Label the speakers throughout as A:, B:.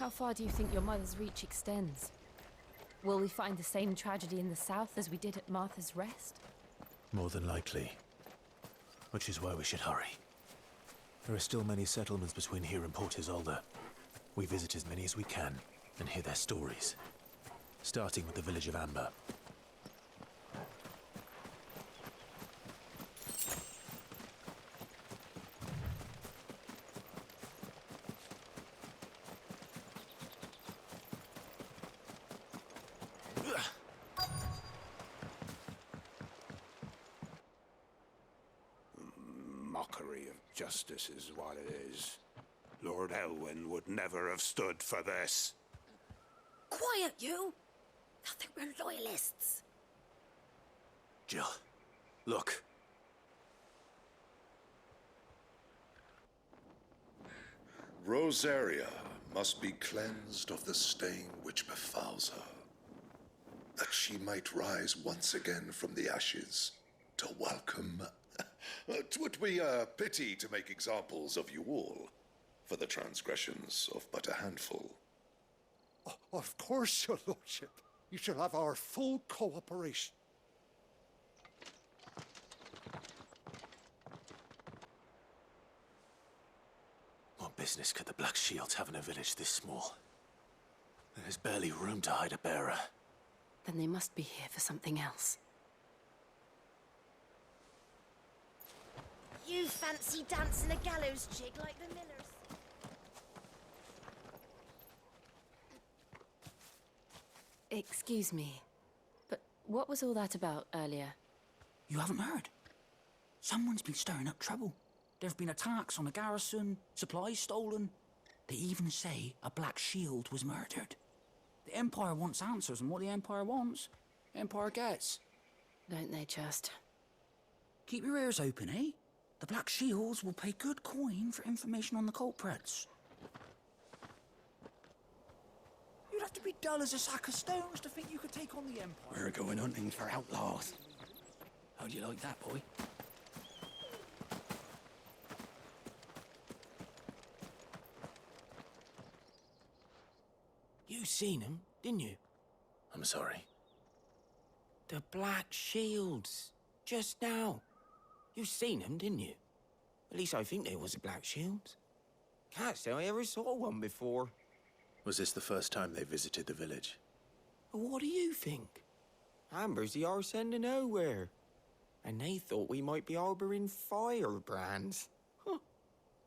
A: How far do you think your mother's reach extends? Will we find the same tragedy in the south as we did at Martha's Rest?
B: More than likely. Which is why we should hurry. There are still many settlements between here and Port Isolde. We visit as many as we can and hear their stories. Starting with the village of Amber.
C: Mockery of justice is what it is. Lord Elwyn would never have stood for this.
D: Quiet, you! I think we're loyalists.
B: Jill, look.
E: Rosaria must be cleansed of the stain which befouls her, that she might rise once again from the ashes to welcome. 'Twould be a pity to make examples of you all, for the transgressions of but a handful.
F: Of course, your lordship. You shall have our full cooperation.
B: What business could the Black Shields have in a village this small? There's barely room to hide a bearer.
A: Then they must be here for something else.
D: You fancy dancing a gallows jig like the millers?
A: Excuse me, but what was all that about earlier?
G: You haven't heard? Someone's been stirring up trouble. There have been attacks on the garrison, supplies stolen. They even say a Black Shield was murdered. The Empire wants answers, and what the Empire wants, Empire gets.
A: Don't they just?
G: Keep your ears open, eh? The Black Shields will pay good coin for information on the culprits. You'd have to be dull as a sack of stones to think you could take on the Empire.
H: We're going hunting for outlaws. How do you like that, boy?
I: You seen him, didn't you?
B: I'm sorry.
I: The Black Shields. Just now. You seen them, didn't you? At least I think there was a Black Shield. Can't say I ever saw one before.
B: Was this the first time they visited the village?
I: But what do you think? Amber's the arse end of nowhere. And they thought we might be harbouring firebrands. Huh.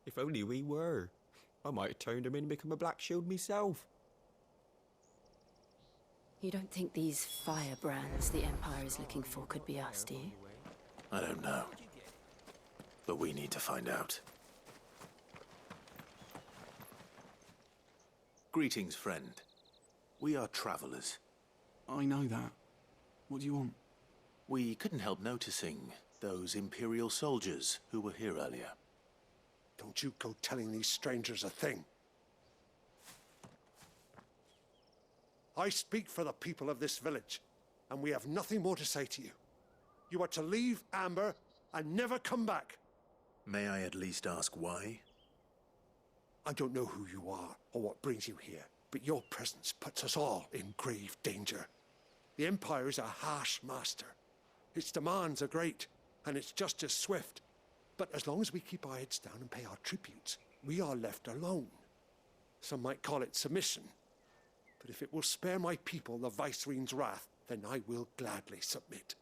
I: If only we were. I might have turned them in and become a Black Shield myself.
A: You don't think these firebrands the Empire is looking for could be us, do you?
B: I don't know. But we need to find out. Greetings, friend. We are travelers.
H: I know that. What do you want?
B: We couldn't help noticing those Imperial soldiers who were here earlier.
F: Don't you go telling these strangers a thing. I speak for the people of this village, and we have nothing more to say to you. You are to leave Amber and never come back.
B: May I at least ask why?
F: I don't know who you are or what brings you here, but your presence puts us all in grave danger. The Empire is a harsh master. Its demands are great, and its justice swift. But as long as we keep our heads down and pay our tributes, we are left alone. Some might call it submission. But if it will spare my people the Viceroy's wrath, then I will gladly submit.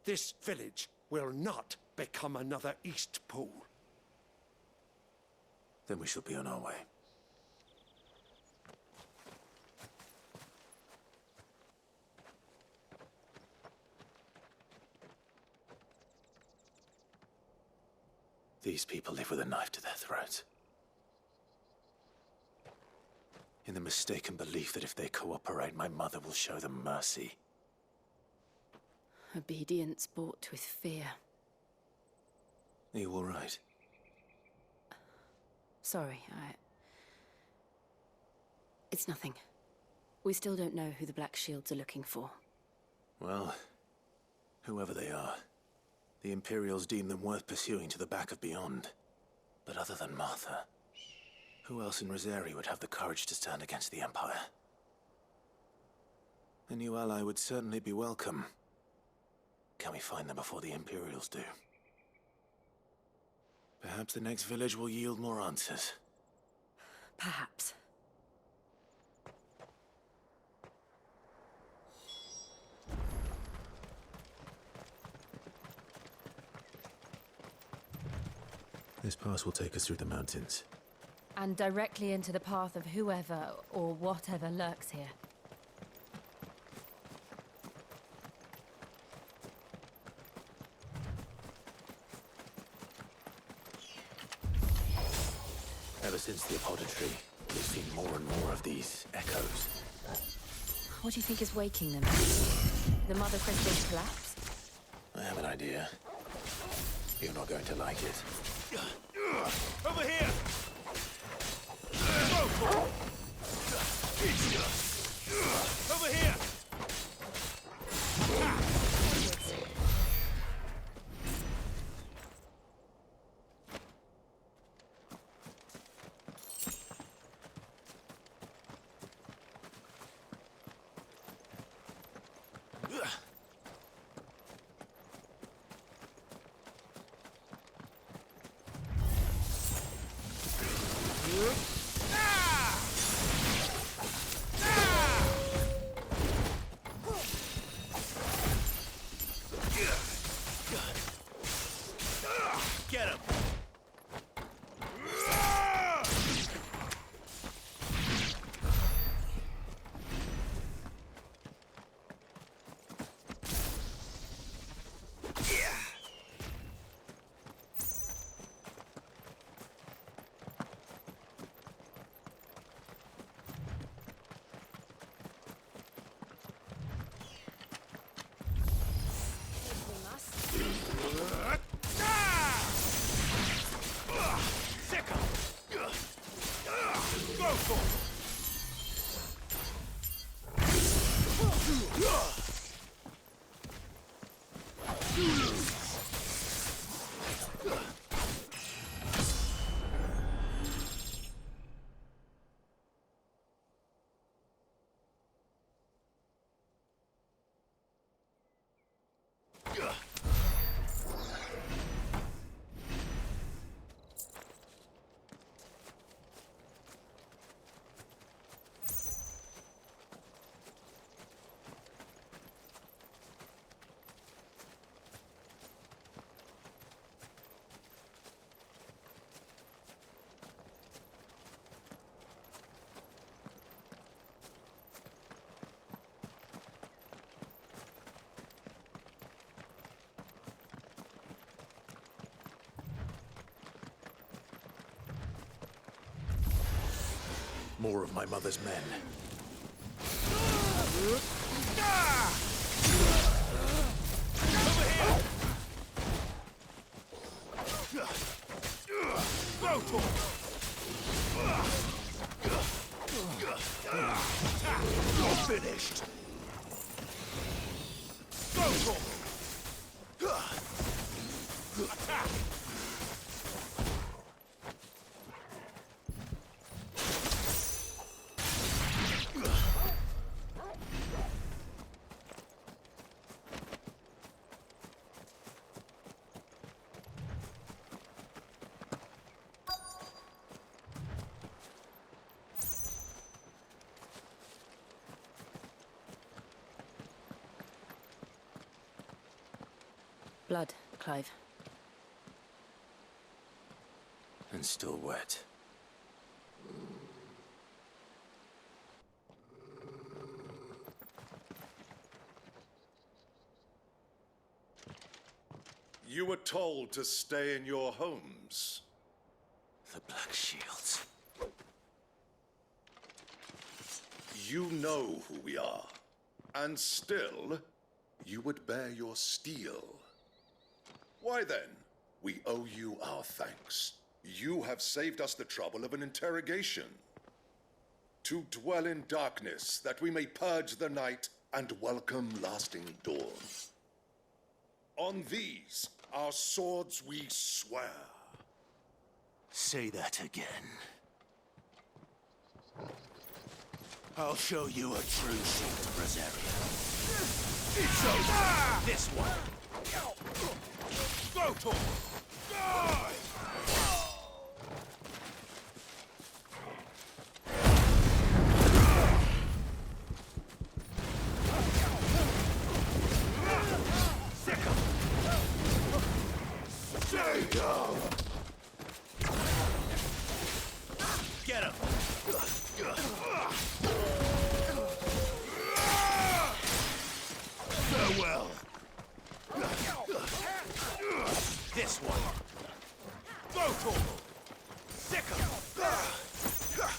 F: This village will not become another East Pool.
B: Then we shall be on our way. These people live with a knife to their throats. In the mistaken belief that if they cooperate, my mother will show them mercy.
A: Obedience bought with fear.
B: Are you all right?
A: Sorry, It's nothing. We still don't know who the Black Shields are looking for.
B: Well, whoever they are, the Imperials deem them worth pursuing to the back of beyond. But other than Martha, Who else in Rosari would have the courage to stand against the Empire? A new ally would certainly be welcome. Can we find them before the Imperials do? Perhaps the next village will yield more answers.
D: Perhaps.
B: This pass will take us through the mountains.
A: And directly into the path of whoever or whatever lurks here.
B: Ever since the apothecary, we've seen more and more of these echoes.
A: What do you think is waking them? The Mother Crystal's collapse?
B: I have an idea. You're not going to like it.
C: Over here! Over here! Get him!
B: More of my mother's men.
C: You're finished! Go for it! Attack!
A: Blood, Clive.
B: And still wet.
E: You were told to stay in your homes.
B: The Black Shields.
E: You know who we are. And still, you would bear your steel. Why then, we owe you our thanks. You have saved us the trouble of an interrogation. To dwell in darkness, that we may purge the night and welcome lasting dawn. On these, our swords we swear.
B: Say that again. I'll show you a true shield, Brazaria. It's over! This one! Go, Tor! Die! Get him! Farewell! This one! Go, Tor! Sick him!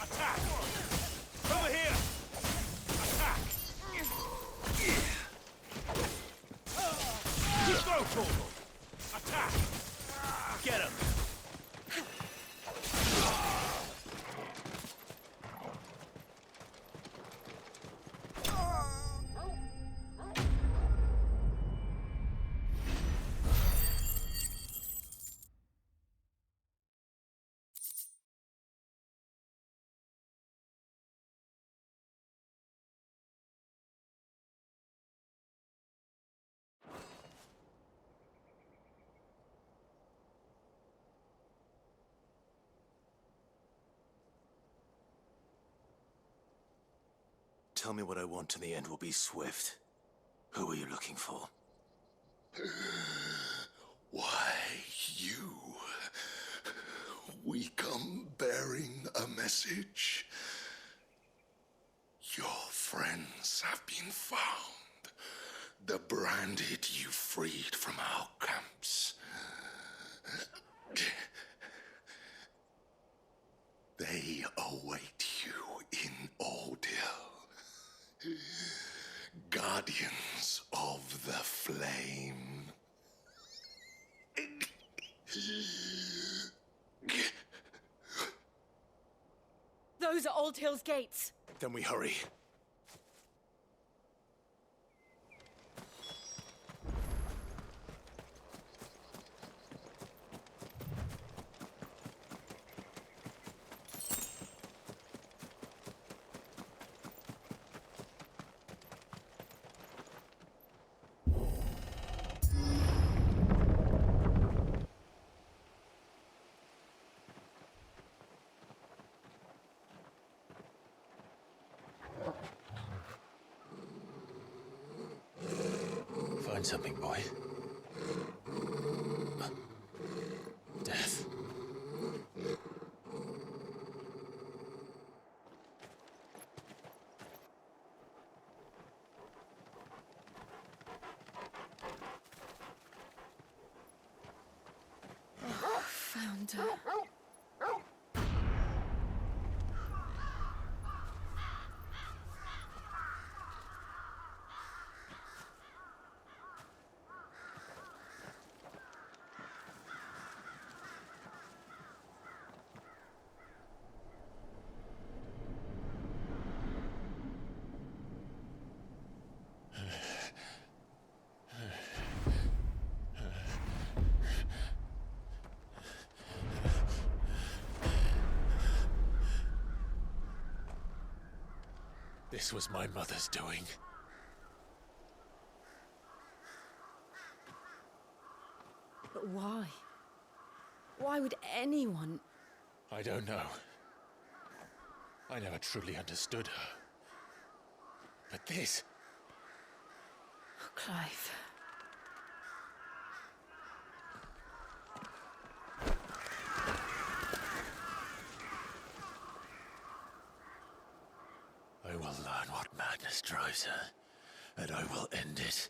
B: Attack! Over here! Attack! Go, Tor! Attack! Get him! Tell me what I want and the end will be swift. Who are you looking for?
E: Why, you. We come bearing a message. Your friends have been found. The branded you freed from our camps. They await you in Odil. Guardians of the Flame.
D: Those are Old Hill's gates.
B: Then we hurry. Find something, boy. Death.
A: Found her.
B: This was my mother's doing.
A: But why? Why would anyone...
B: I don't know. I never truly understood her. But this...
A: Oh, Clive.
B: I will learn what madness drives her, and I will end it.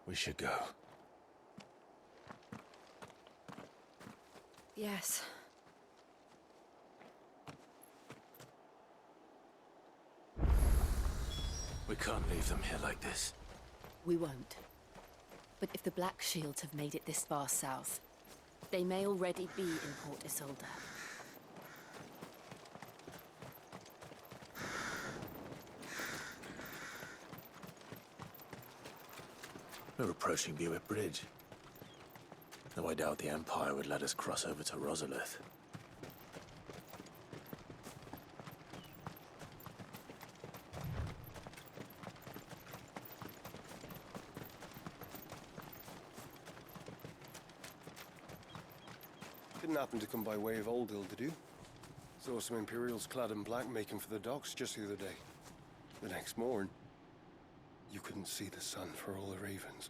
B: We should go.
A: Yes.
B: We can't leave them here like this.
A: We won't. But if the Black Shields have made it this far south, they may already be in Port Isolde.
B: We're approaching Buick Bridge. The Though I doubt the Empire would let us cross over to Rosalith.
J: Didn't happen to come by way of Old Hill, did you? Saw some Imperials clad in black making for the docks just the other day. The next morn, you couldn't see the sun for all the ravens.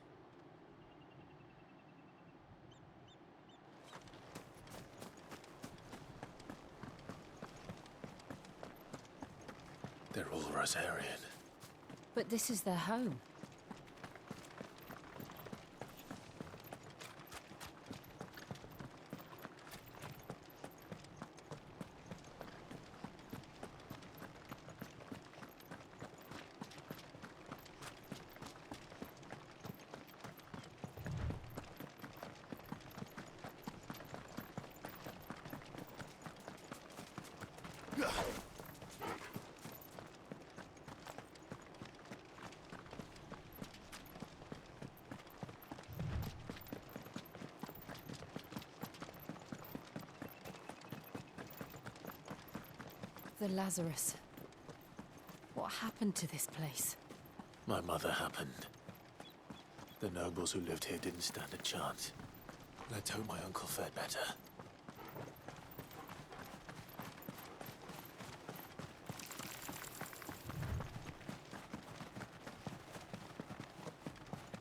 B: They're all Rosarian.
A: But this is their home. The Lazarus. What happened to this place?
B: My mother happened. The nobles who lived here didn't stand a chance. Let's hope my uncle fared better.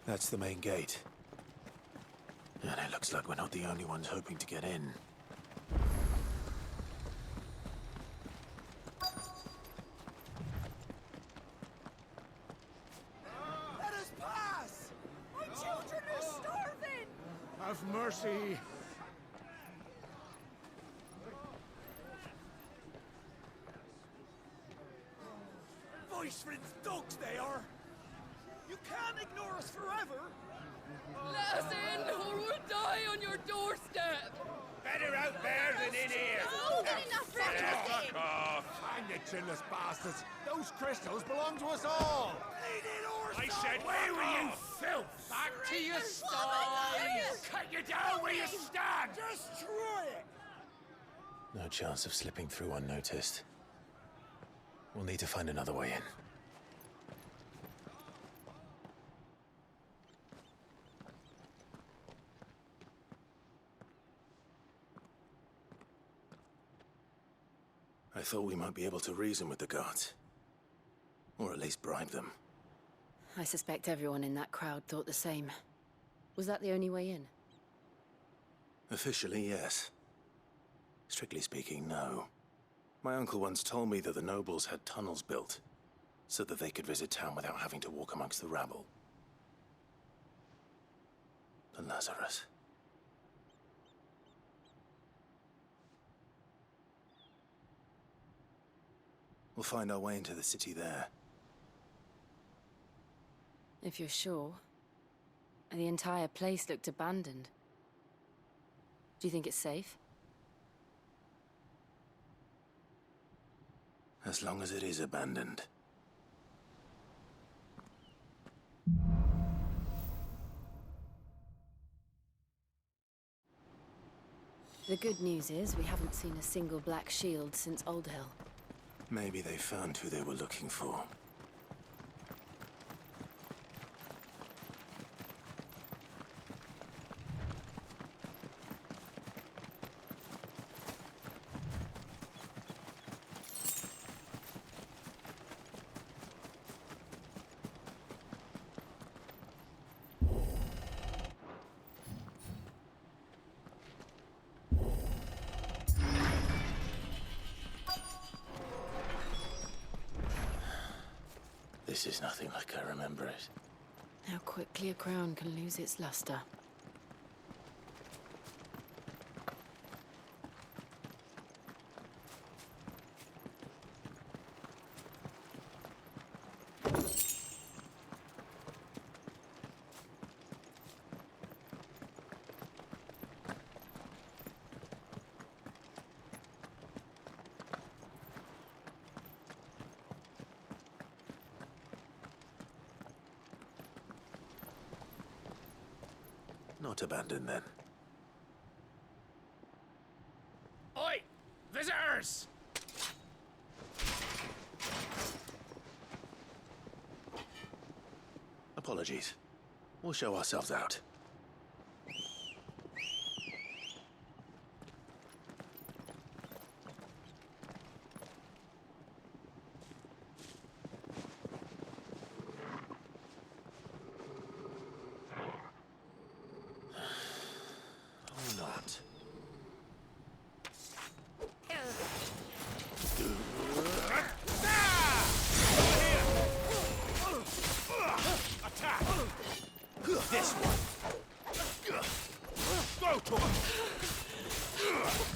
B: That's the main gate. And it looks like we're not the only ones hoping to get in.
D: Let us pass! My children are starving!
F: Have mercy.
D: Voice-rinsed dogs they are! You can't ignore us forever! Let us in, or we'll die on your doorstep!
C: Better out there than in here.
D: More than enough for
C: Fuck off!
F: Hang you chinless bastards. Those crystals belong to us all.
C: I said, away with you, filth!
D: Back to your sties!
C: Cut you down where you stand!
D: Destroy it!
B: No chance of slipping through unnoticed. We'll need to find another way in. I thought we might be able to reason with the guards. Or at least bribe them.
A: I suspect everyone in that crowd thought the same. Was that the only way in?
B: Officially, yes. Strictly speaking, no. My uncle once told me that the nobles had tunnels built, so that they could visit town without having to walk amongst the rabble. The Lazarus. We'll find our way into the city there.
A: If you're sure. The entire place looked abandoned. Do you think it's safe?
B: As long as it is abandoned.
A: The good news is we haven't seen a single black shield since Old Hill.
B: Maybe they found who they were looking for. This is nothing like I remember it.
A: How quickly a crown can lose its luster.
B: Not abandoned, then. yours! Apologies. We'll show ourselves out. Or not. This one. Go to him.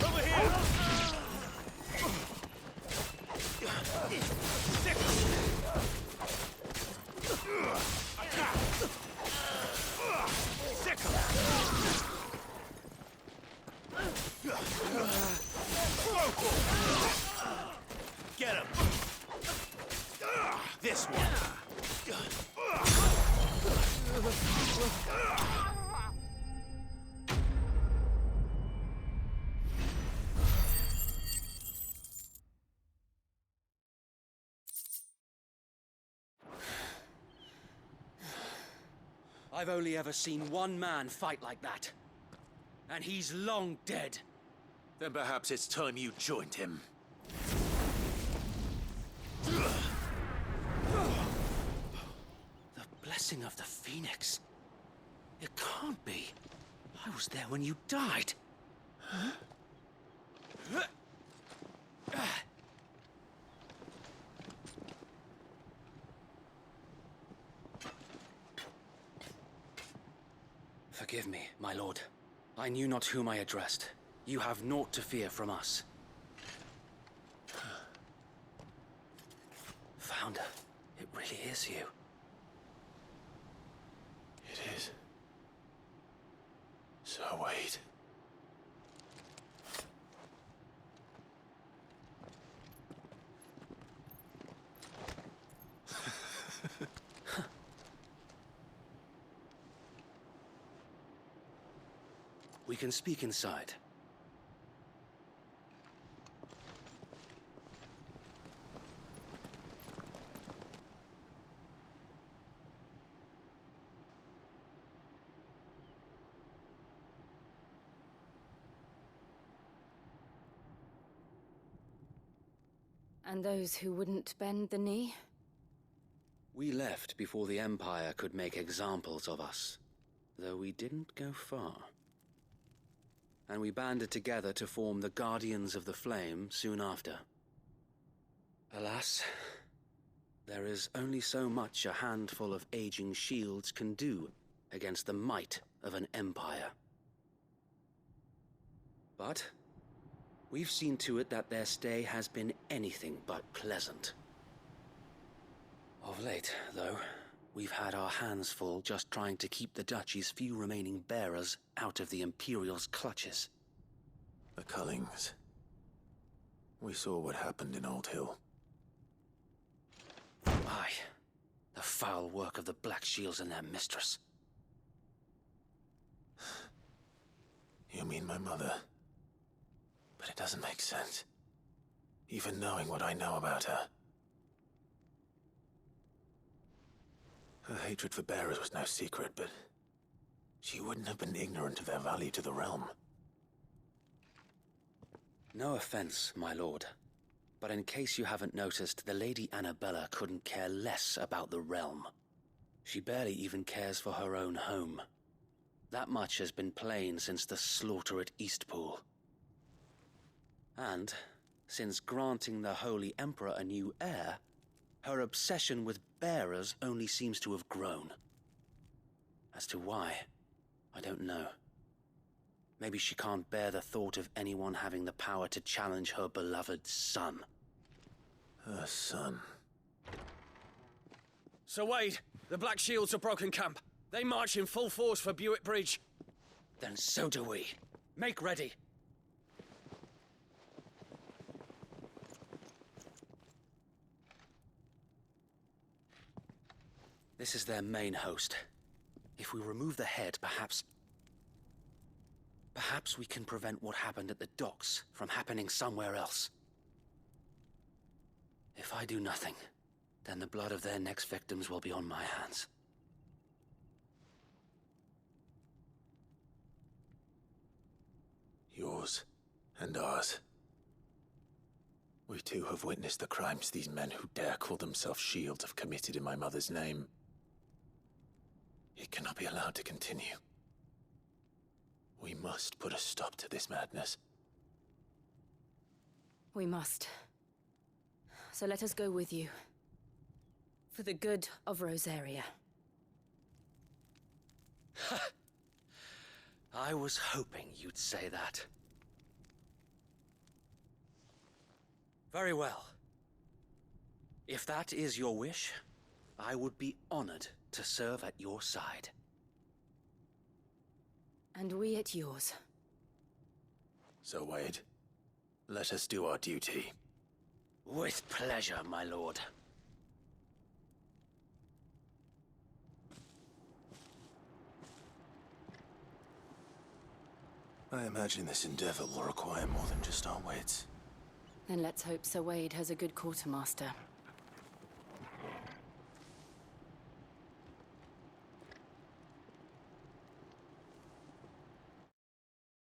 B: Over here. Stick. Attack. Stick. Get him. This one.
K: I've only ever seen one man fight like that. And he's long dead.
B: Then perhaps it's time you joined him.
K: The blessing of the Phoenix. It can't be. I was there when you died. Forgive me, my lord. I knew not whom I addressed. You have naught to fear from us. Founder, it really is you.
B: It is. So wait.
K: We can speak inside.
A: And those who wouldn't bend the knee?
K: We left before the Empire could make examples of us, though we didn't go far. And we banded together to form the Guardians of the Flame soon after. Alas, there is only so much a handful of aging shields can do against the might of an empire. But we've seen to it that their stay has been anything but pleasant. Of late, though, we've had our hands full just trying to keep the Duchy's few remaining bearers out of the Imperial's clutches.
B: The Cullings. We saw what happened in Old Hill.
K: Aye. The foul work of the Black Shields and their mistress.
B: You mean my mother? But it doesn't make sense. Even knowing what I know about her. Her hatred for bearers was no secret, but she wouldn't have been ignorant of their value to the realm.
K: No offense, my lord, but in case you haven't noticed, the Lady Annabella couldn't care less about the realm. She barely even cares for her own home. That much has been plain since the slaughter at Eastpool. And, since granting the Holy Emperor a new heir, her obsession with bearers only seems to have grown. As to why, I don't know. Maybe she can't bear the thought of anyone having the power to challenge her beloved son.
B: Her son.
K: Sir Wade, the Black Shields have broken camp. They march in full force for Buick Bridge. Then so do we. Make ready. This is their main host. If we remove the head, perhaps we can prevent what happened at the docks from happening somewhere else. If I do nothing, then the blood of their next victims will be on my hands.
B: Yours and ours. We too have witnessed the crimes these men who dare call themselves shields have committed in my mother's name. It cannot be allowed to continue. We must put a stop to this madness.
A: We must. So let us go with you. For the good of Rosaria.
K: I was hoping you'd say that. Very well. If that is your wish, I would be honored to serve at your side.
A: And we at yours.
B: So, Wade, let us do our duty.
K: With pleasure, my lord.
B: I imagine this endeavor will require more than just our wits.
A: Then let's hope Sir Wade has a good quartermaster.